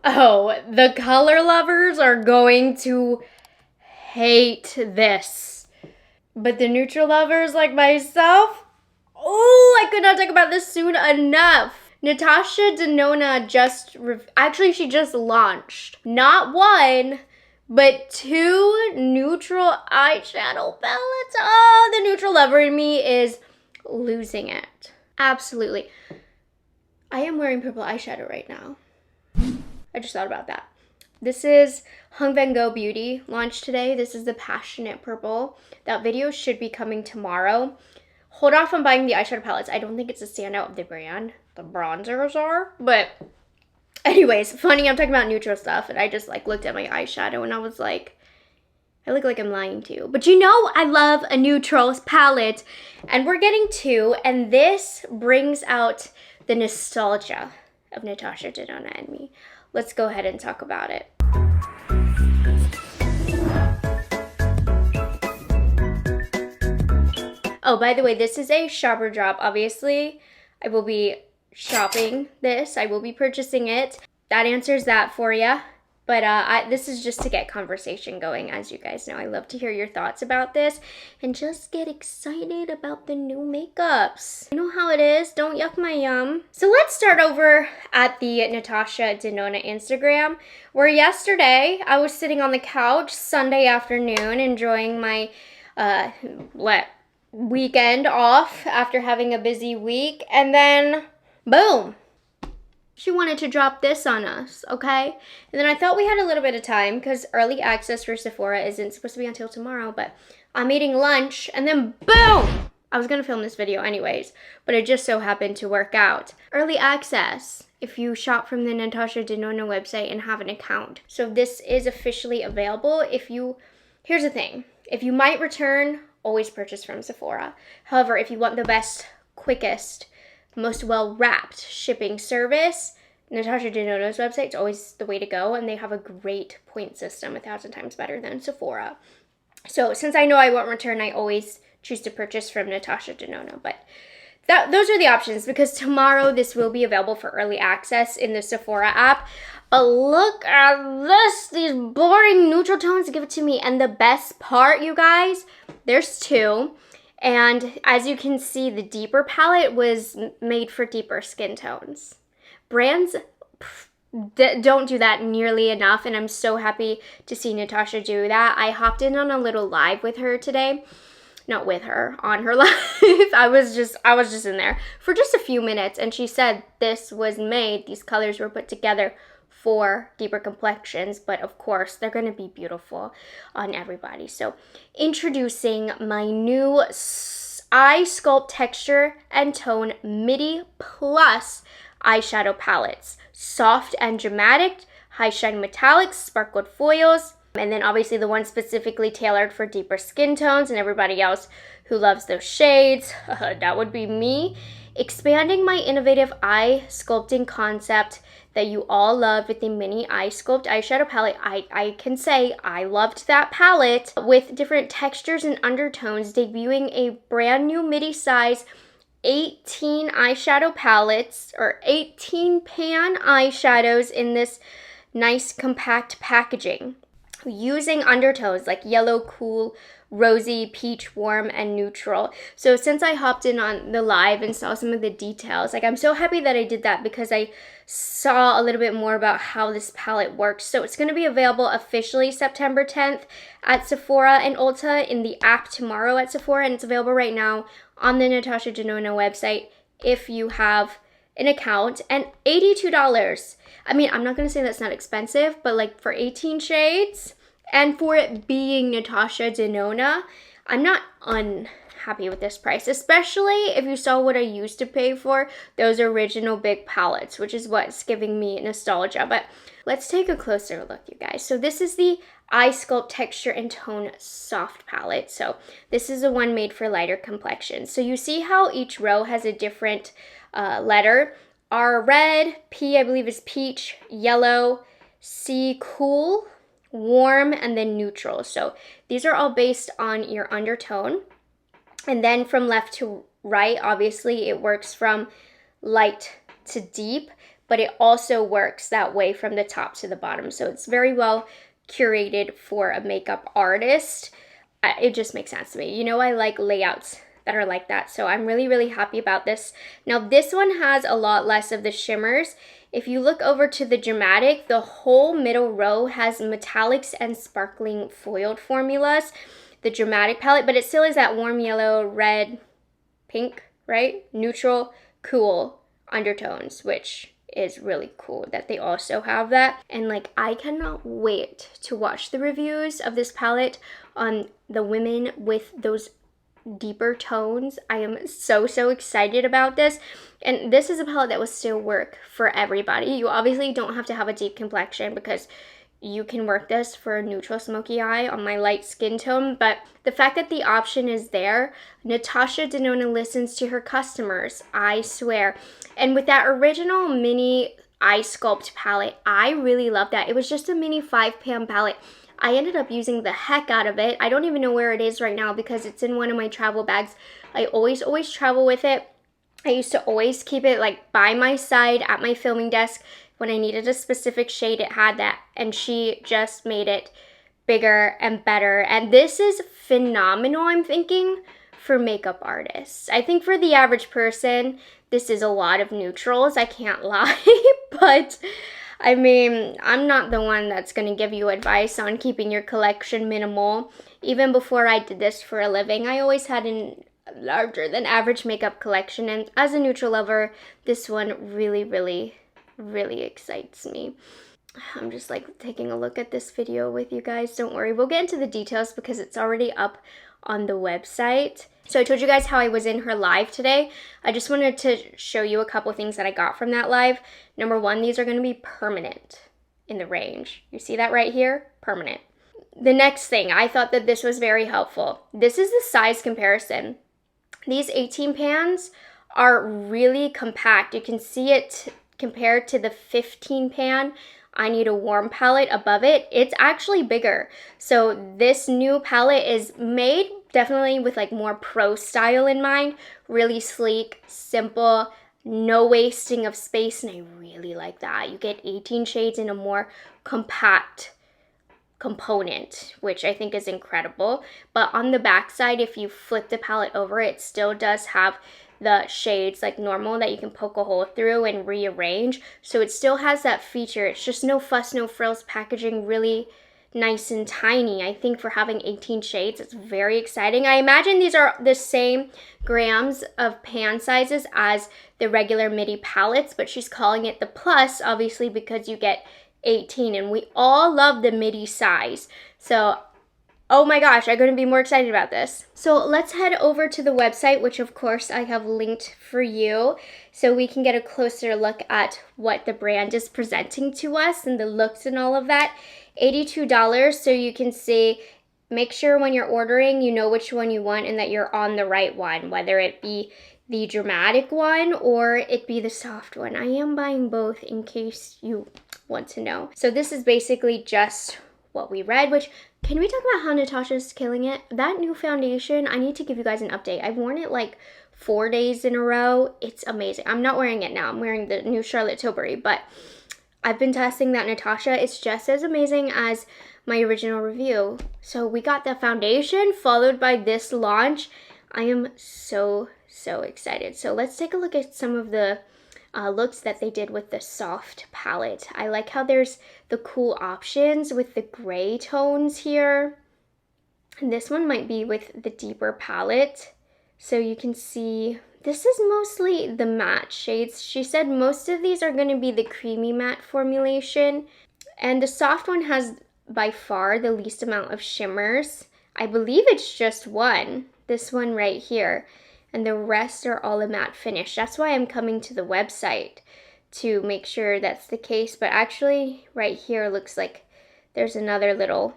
Oh, the color lovers are going to hate this. But the neutral lovers like myself, oh, I could not talk about this soon enough. Natasha Denona she just launched not one, but 2 neutral eyeshadow palettes. Oh, the neutral lover in me is losing it. Absolutely. I am wearing purple eyeshadow right now. I just thought about that. This is Hung Van Gogh Beauty, launched today. This is the Passionate Purple. That video should be coming tomorrow. Hold off on buying the eyeshadow palettes. I don't think it's a standout of the brand. The bronzers are. But anyways, funny, I'm talking about neutral stuff. And I just looked at my eyeshadow and I was like, I look like I'm lying to you. But you know I love a neutrals palette. And we're getting 2. And this brings out the nostalgia of Natasha Denona and me. Let's go ahead and talk about it. Oh, by the way, this is a shopper drop. Obviously, I will be shopping this. I will be purchasing it. That answers that for you. But this is just to get conversation going. As you guys know, I love to hear your thoughts about this and just get excited about the new makeups. You know how it is. Don't yuck my yum. So let's start over at the Natasha Denona Instagram, where yesterday I was sitting on the couch Sunday afternoon enjoying my weekend off after having a busy week, and then boom, she wanted to drop this on us, okay? And then I thought we had a little bit of time because early access for Sephora isn't supposed to be until tomorrow, but I'm eating lunch and then boom! I was gonna film this video anyways, but it just so happened to work out. Early access if you shop from the Natasha Denona website and have an account. So this is officially available here's the thing, if you might return, always purchase from Sephora. However, if you want the best, quickest, most well-wrapped shipping service, Natasha Denona's website is always the way to go, and they have a great point system, 1,000 times better than Sephora. So since I know I won't return, I always choose to purchase from Natasha Denona. But those are the options, because tomorrow this will be available for early access in the Sephora app. But look at this, these boring neutral tones, give it to me. And the best part, you guys, there's 2. And as you can see, the deeper palette was made for deeper skin tones. Brands don't do that nearly enough, and I'm so happy to see Natasha do that. I hopped in on a little live with her today. Not with her, on her live. I was just in there for just a few minutes, and she said these colors were put together for deeper complexions, but of course they're going to be beautiful on everybody. So introducing my new Eye Sculpt Texture and Tone Midi Plus eyeshadow palettes. Soft and dramatic, high shine metallics, sparkled foils, and then obviously the one specifically tailored for deeper skin tones and everybody else who loves those shades. That would be me. Expanding my innovative eye sculpting concept that you all love with the mini eye sculpt eyeshadow palette. I can say I loved that palette with different textures and undertones, debuting a brand new midi size 18 eyeshadow palettes, or 18 pan eyeshadows in this nice compact packaging, using undertones like yellow, cool, rosy, peach, warm, and neutral. So since I hopped in on the live and saw some of the details, I'm so happy that I did that, because I saw a little bit more about how this palette works. So it's going to be available officially September 10th at Sephora and Ulta, in the app tomorrow at Sephora, and it's available right now on the Natasha Denona website if you have an account. And $82. I mean, I'm not going to say that's not expensive, but for 18 shades, and for it being Natasha Denona, I'm not unhappy with this price, especially if you saw what I used to pay for those original big palettes, which is what's giving me nostalgia. But let's take a closer look, you guys. So this is the Eye Sculpt Texture and Tone Soft Palette. So this is the one made for lighter complexions. So you see how each row has a different letter. R, red, P, I believe is peach, yellow, C, cool, warm, and then neutral. So these are all based on your undertone. And then from left to right, obviously it works from light to deep, but it also works that way from the top to the bottom. So it's very well curated for a makeup artist. It just makes sense to me. You know, I like layouts that are like that. So I'm really, really happy about this. Now this one has a lot less of the shimmers. If you look over to the dramatic, the whole middle row has metallics and sparkling foiled formulas. The dramatic palette, but it still is that warm yellow, red, pink, right? Neutral, cool undertones, which is really cool that they also have that. And like, I cannot wait to watch the reviews of this palette on the women with those deeper tones. I am so excited about this. And this is a palette that will still work for everybody. You obviously don't have to have a deep complexion because you can work this for a neutral smoky eye on my light skin tone, but the fact that the option is there, Natasha Denona listens to her customers, I swear. And with that original mini eye sculpt palette, I really love that. It was just a mini 5-pan palette. I ended up using the heck out of it. I don't even know where it is right now because it's in one of my travel bags. I always travel with it. I used to always keep it like by my side at my filming desk. When I needed a specific shade, it had that, and she just made it bigger and better. And this is phenomenal, I'm thinking, for makeup artists. I think for the average person, this is a lot of neutrals, I can't lie, but I mean, I'm not the one that's going to give you advice on keeping your collection minimal. Even before I did this for a living, I always had a larger than average makeup collection, and as a neutral lover, this one really excites me. I'm just like taking a look at this video with you guys. Don't worry, we'll get into the details because it's already up on the website. So I told you guys how I was in her live today. I just wanted to show you a couple things that I got from that live. Number one, these are going to be permanent in the range. You see that right here? Permanent. The next thing, I thought that this was very helpful. This is the size comparison. These 18 pans are really compact. You can see it compared to the 15 pan I Need a Warm palette above it. It's actually bigger. So this new palette is made definitely with like more pro style in mind. Really sleek, simple, no wasting of space, and I really like that. You get 18 shades in a more compact component, which I think is incredible. But on the back side, if you flip the palette over, it still does have the shades like normal that you can poke a hole through and rearrange. So it still has that feature. It's just no fuss, no frills packaging, really nice and tiny. I think for having 18 shades, it's very exciting. I imagine these are the same grams of pan sizes as the regular midi palettes, but she's calling it the plus, obviously, because you get 18, and we all love the midi size. So oh my gosh, I'm going to be more excited about this. So let's head over to the website, which of course I have linked for you, so we can get a closer look at what the brand is presenting to us and the looks and all of that. $82, so you can see, make sure when you're ordering, you know which one you want and that you're on the right one, whether it be the dramatic one or it be the soft one. I am buying both in case you want to know. So this is basically just what we read, which, can we talk about how Natasha's killing it? That new foundation, I need to give you guys an update. I've worn it like 4 days in a row. It's amazing. I'm not wearing it now. I'm wearing the new Charlotte Tilbury, but I've been testing that Natasha. It's just as amazing as my original review. So we got the foundation followed by this launch. I am so excited. So let's take a look at some of the looks that they did with the soft palette. I like how there's the cool options with the gray tones here. And this one might be with the deeper palette. So you can see this is mostly the matte shades. She said most of these are going to be the creamy matte formulation. And the soft one has by far the least amount of shimmers. I believe it's just one, this one right here. And the rest are all a matte finish. That's why I'm coming to the website to make sure that's the case. But actually, right here looks like there's another little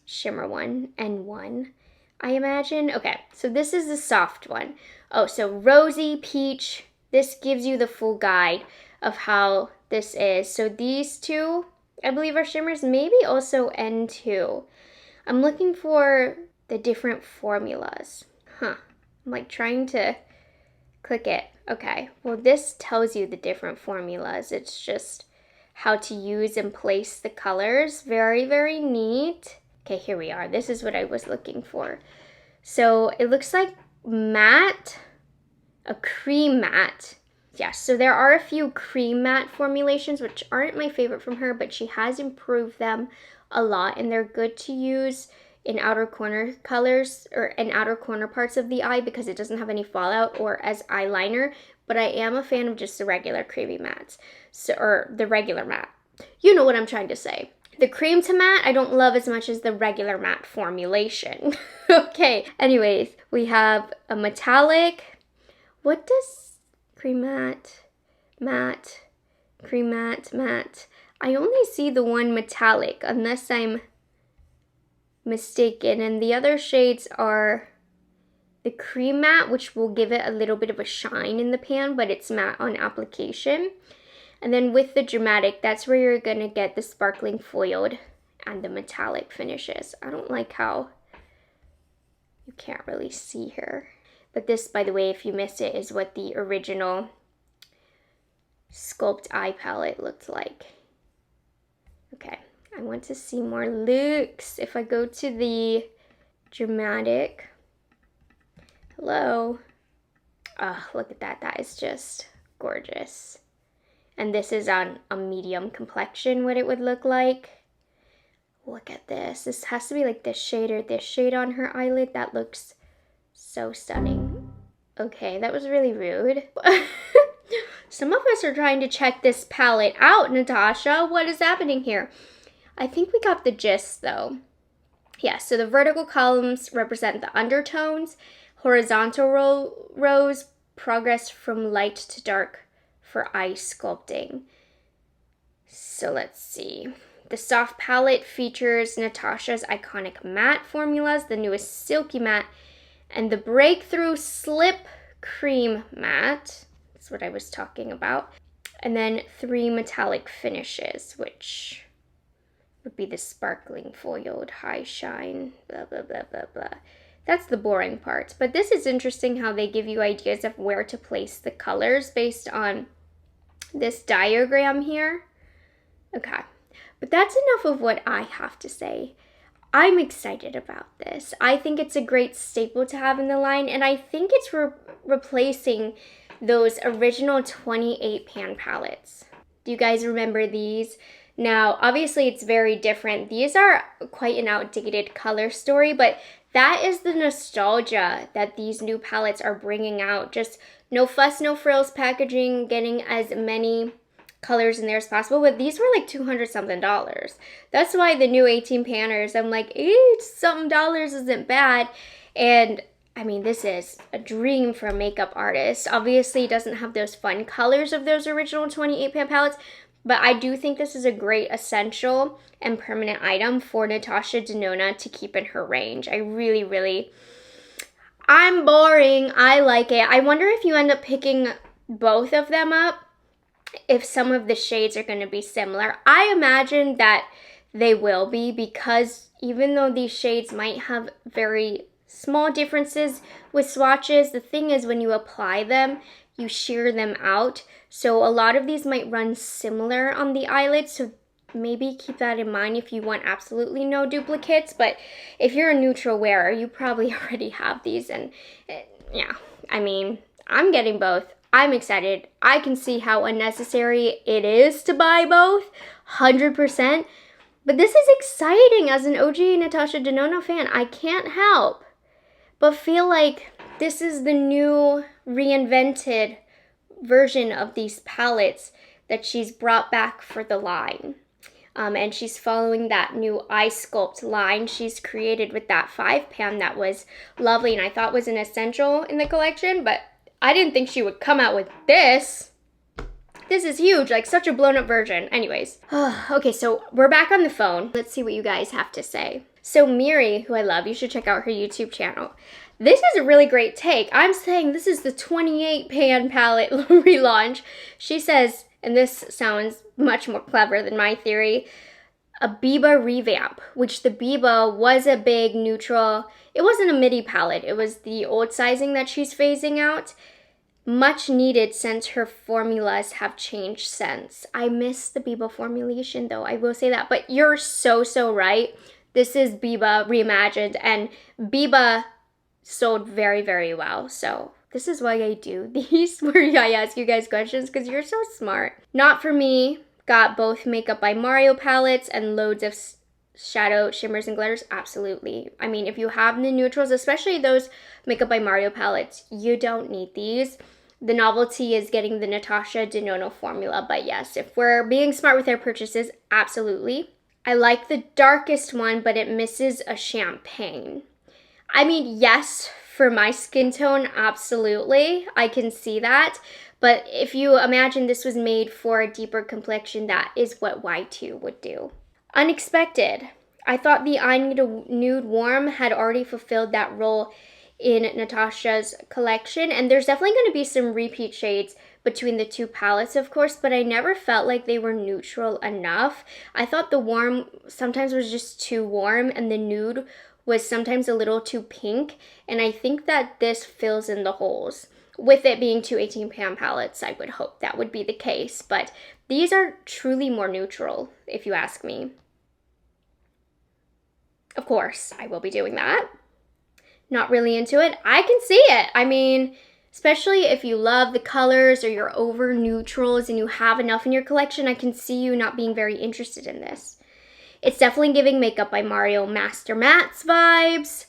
shimmer one and one, I imagine. Okay, so this is the soft one. Oh, so rosy, peach. This gives you the full guide of how this is. So these two, I believe, are shimmers. Maybe also N2. I'm looking for the different formulas. I'm like trying to Click it. Okay. Well, this tells you the different formulas. It's just how to use and place the colors. Very, very neat. Okay, here we are. This is what I was looking for. So it looks like matte, a cream matte. Yeah, so there are a few cream matte formulations, which aren't my favorite from her, but she has improved them a lot, and they're good to use in outer corner colors or in outer corner parts of the eye because it doesn't have any fallout or as eyeliner. But I am a fan of just the regular creamy mattes, or the regular matte. You know what I'm trying to say. The cream to matte I don't love as much as the regular matte formulation. Okay, anyways, we have a metallic. What does cream matte, matte, cream matte, matte? I only see the one metallic unless I'm mistaken, and the other shades are the cream matte, which will give it a little bit of a shine in the pan, but it's matte on application. And then with the dramatic, that's where you're gonna get the sparkling foiled and the metallic finishes. I don't like how you can't really see her. But this, by the way, if you missed it, is what the original SCULPT eye palette looked like. Okay, I want to see more looks. If I go to the dramatic, hello. Oh, look at that, that is just gorgeous. And this is on a medium complexion, what it would look like. Look at this. This has to be like this shade or this shade on her eyelid. That looks so stunning. Okay, that was really rude. Some of us are trying to check this palette out, Natasha. What is happening here? I think we got the gist though. Yeah, so the vertical columns represent the undertones. Horizontal rows progress from light to dark for eye sculpting. So let's see. The soft palette features Natasha's iconic matte formulas, the newest silky matte, and the breakthrough slip cream matte. That's what I was talking about. And then 3 metallic finishes, which would be the sparkling foiled, high shine, blah, blah, blah, blah, blah. That's the boring part. But this is interesting how they give you ideas of where to place the colors based on this diagram here. Okay, but that's enough of what I have to say. I'm excited about this. I think it's a great staple to have in the line, and I think it's replacing those original 28 pan palettes. Do you guys remember these? Now, obviously it's very different. These are quite an outdated color story, but that is the nostalgia that these new palettes are bringing out. Just no fuss, no frills packaging, getting as many colors in there as possible. But these were like $200 something. That's why the new 18 panners, I'm like, $80 something isn't bad. And I mean, this is a dream for a makeup artist. Obviously, it doesn't have those fun colors of those original 28 pan palettes, but I do think this is a great essential and permanent item for Natasha Denona to keep in her range. I really, I'm boring. I like it. I wonder if you end up picking both of them up, if some of the shades are going to be similar. I imagine that they will be, because even though these shades might have very small differences with swatches, the thing is when you apply them, you shear them out. So a lot of these might run similar on the eyelids, so maybe keep that in mind if you want absolutely no duplicates. But if you're a neutral wearer, you probably already have these. And yeah, I mean, I'm getting both. I'm excited. I can see how unnecessary it is to buy both, 100%. But this is exciting. As an OG Natasha Denona fan, I can't help but feel like this is the new reinvented version of these palettes that she's brought back for the line. And she's following that new eye sculpt line she's created with that 5 pan that was lovely and I thought was an essential in the collection, but I didn't think she would come out with this. This is huge, like such a blown up version. Anyways, okay, so we're back on the phone. Let's see what you guys have to say. So Miri, who I love, you should check out her YouTube channel. This is a really great take. I'm saying this is the 28 pan palette relaunch. She says, and this sounds much more clever than my theory, a Biba revamp, which the Biba was a big neutral. It wasn't a midi palette. It was the old sizing that she's phasing out. much needed since her formulas have changed since. I miss the Biba formulation though, I will say that. But you're so right. This is Biba reimagined, and Biba sold very, very well. So this is why I do these, where I ask you guys questions, because you're so smart. Not for me. Got both Makeup by Mario palettes and loads of shadow shimmers and glitters. Absolutely. I mean, if you have the neutrals, especially those Makeup by Mario palettes, you don't need these. The novelty is getting the Natasha Denona formula, but yes, if we're being smart with our purchases, absolutely. I like the darkest one, but it misses a champagne. I mean, yes, for my skin tone, absolutely. I can see that. But if you imagine this was made for a deeper complexion, that is what Y2 would do. Unexpected. I thought the I Need a Nude Warm had already fulfilled that role in Natasha's collection, and there's definitely going to be some repeat shades between the two palettes, of course, but I never felt like they were neutral enough. I thought the warm sometimes was just too warm, and the nude was sometimes a little too pink, and I think that this fills in the holes. With it being two 18-pan palettes, I would hope that would be the case, but these are truly more neutral, if you ask me. Of course, I will be doing that. Not really into it. I can see it. I mean, especially if you love the colors or you're over neutrals and you have enough in your collection, I can see you not being very interested in this. It's definitely giving Makeup by Mario Master Mattes vibes,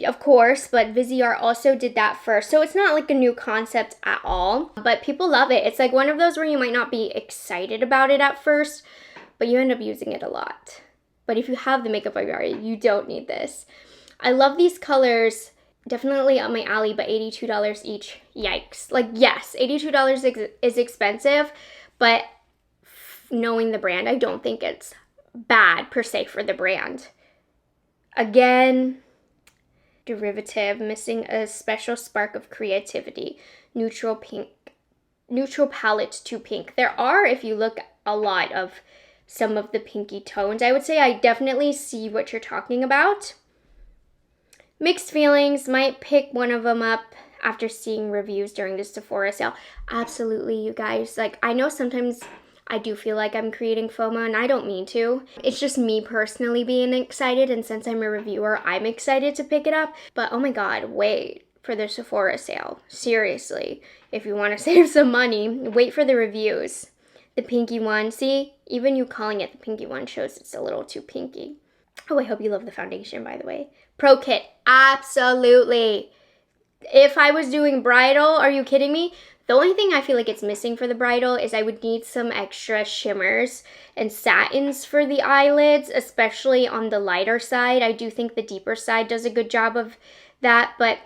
of course, but Viseart also did that first. So it's not like a new concept at all, but people love it. It's like one of those where you might not be excited about it at first, but you end up using it a lot. But if you have the Makeup by Mario, you don't need this. I love these colors, definitely up my alley, but $82 each, yikes. Like, yes, $82 is expensive, but knowing the brand, I don't think it's bad per se for the brand. Again, derivative, missing a special spark of creativity. Neutral pink, neutral palette to pink. There are, if you look, a lot of some of the pinky tones. I would say I definitely see what you're talking about. Mixed feelings, might pick one of them up after seeing reviews during the Sephora sale. Absolutely, you guys. Like, I know sometimes I do feel like I'm creating FOMO, and I don't mean to. It's just me personally being excited, and since I'm a reviewer, I'm excited to pick it up. But oh my god, wait for the Sephora sale. Seriously, if you want to save some money, wait for the reviews. The pinky one, see? Even you calling it the pinky one shows it's a little too pinky. Oh, I hope you love the foundation, by the way. Pro Kit, absolutely. If I was doing bridal, are you kidding me? The only thing I feel like it's missing for the bridal is I would need some extra shimmers and satins for the eyelids, especially on the lighter side. I do think the deeper side does a good job of that, but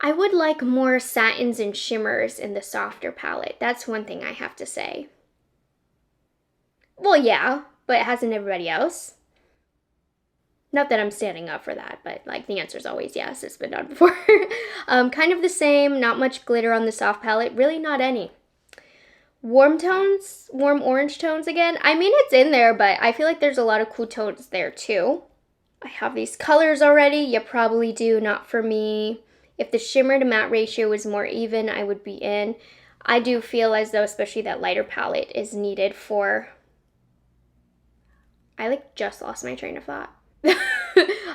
I would like more satins and shimmers in the softer palette. That's one thing I have to say. Well, yeah, but hasn't everybody else? Not that I'm standing up for that, but like the answer is always yes, it's been done before. Kind of the same, not much glitter on the soft palette, really not any. Warm tones, warm orange tones again. I mean, it's in there, but I feel like there's a lot of cool tones there too. I have these colors already, you probably do, not for me. If the shimmer to matte ratio was more even, I would be in. I do feel as though, especially that lighter palette is needed for... I like just lost my train of thought.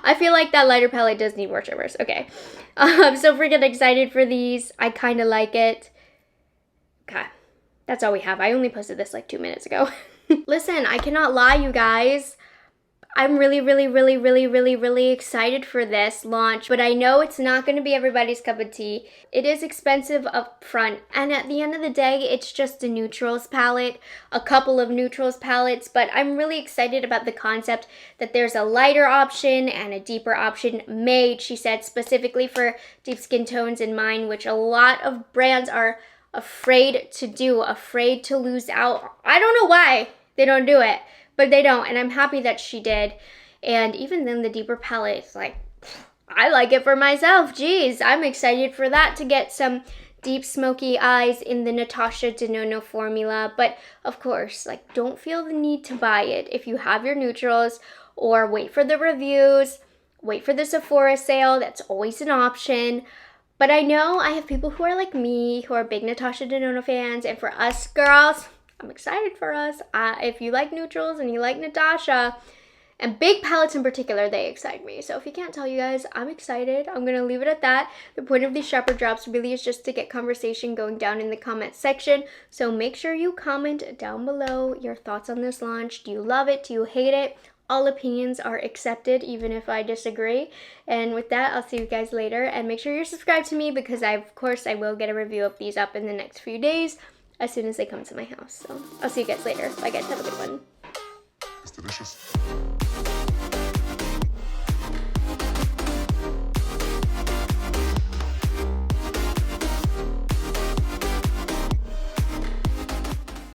I feel like that lighter palette does need more shimmers. Okay. I'm so freaking excited for these. I kind of like it. Okay. That's all we have. I only posted this like 2 minutes ago. Listen, I cannot lie, you guys. I'm really excited for this launch, but I know it's not going to be everybody's cup of tea. It is expensive up front, and at the end of the day, it's just a neutrals palette, a couple of neutrals palettes, but I'm really excited about the concept that there's a lighter option and a deeper option made, she said, specifically for deep skin tones in mind, which a lot of brands are afraid to do, afraid to lose out. I don't know why they don't do it. But they don't, and I'm happy that she did. And even then, the deeper palette, it's like, I like it for myself. Jeez, I'm excited for that, to get some deep smoky eyes in the Natasha Denona formula. But of course, like, don't feel the need to buy it if you have your neutrals, or wait for the reviews, wait for the Sephora sale. That's always an option. But I know I have people who are like me, who are big Natasha Denona fans, and for us girls, I'm excited for us. If you like neutrals and you like Natasha, and big palettes in particular, they excite me. So if you can't tell, you guys, I'm excited. I'm gonna leave it at that. The point of these shopper drops really is just to get conversation going down in the comment section. So make sure you comment down below your thoughts on this launch. Do you love it? Do you hate it? All opinions are accepted, even if I disagree. And with that, I'll see you guys later. And make sure you're subscribed to me because of course I will get a review of these up in the next few days as soon as they come to my house. So I'll see you guys later. Bye guys, have a good one. It's delicious.